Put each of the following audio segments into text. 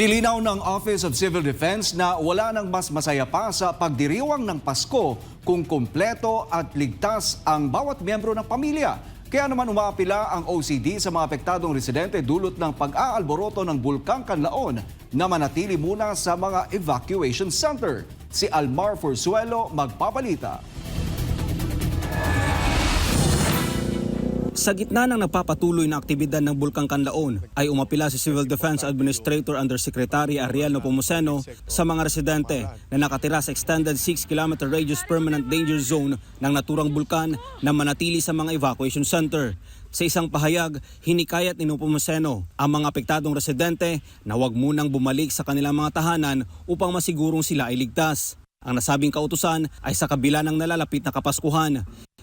Nilinaw ng Office of Civil Defense na wala nang mas masaya pa sa pagdiriwang ng Pasko kung kumpleto at ligtas ang bawat miyembro ng pamilya. Kaya naman umaapila ang OCD sa mga apektadong residente dulot ng pag-aalboroto ng Bulkang Canlaon na manatili muna sa mga evacuation center. Si Almar Forzuelo magpapalita. Sa gitna ng nagpapatuloy na aktibidad ng Bulkang Canlaon ay umapila si Civil Defense Administrator Undersecretary Ariel Nepomuceno sa mga residente na nakatira sa extended 6-kilometer radius permanent danger zone ng naturang bulkan na manatili sa mga evacuation center. Sa isang pahayag, hinikayat ni Nepomuceno ang mga apektadong residente na huwag munang bumalik sa kanilang mga tahanan upang masigurong sila ay ligtas. Ang nasabing kautusan ay sa kabila ng nalalapit na Kapaskuhan.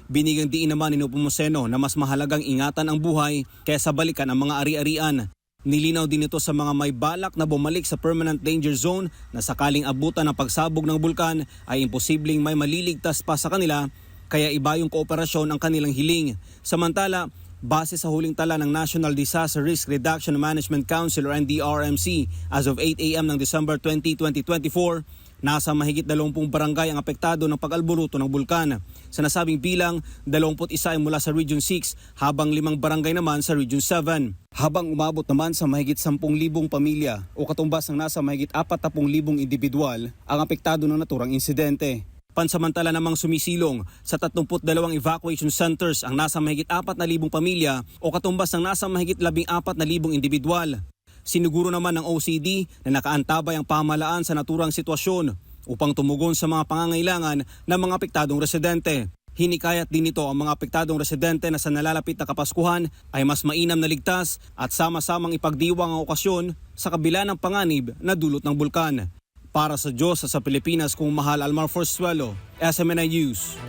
Binigyang diin naman ni Nepomuceno na mas mahalagang ingatan ang buhay kaysa balikan ang mga ari-arian. Nilinaw din ito sa mga may balak na bumalik sa permanent danger zone na sakaling abutan ng pagsabog ng bulkan ay imposibleng may maliligtas pa sa kanila kaya iba yung kooperasyon ang kanilang hiling. Samantala, base sa huling tala ng National Disaster Risk Reduction Management Council o NDRMC as of 8 a.m. ng December 20, 2024, nasa mahigit 20 barangay ang apektado ng pag-alboruto ng bulkan. Sa nasabing bilang, 21 ay mula sa Region 6 habang 5 barangay naman sa Region 7. Habang umabot naman sa mahigit 10,000 pamilya o katumbas ng nasa mahigit 40,000 individual ang apektado ng naturang insidente. Pansamantala namang sumisilong sa 32 evacuation centers ang nasa mahigit 4,000 pamilya o katumbas ng nasa mahigit 14,000 individual. Siniguro naman ng OCD na nakaantabay ang pamahalaan sa naturang sitwasyon upang tumugon sa mga pangangailangan ng mga apektadong residente. Hinikayat din nito ang mga apektadong residente na sa nalalapit na Kapaskuhan ay mas mainam na ligtas at sama-samang ipagdiwang ang okasyon sa kabila ng panganib na dulot ng bulkan. Para sa Diyos sa Pilipinas, kung mahal Almar Forzuelo, SMNI News.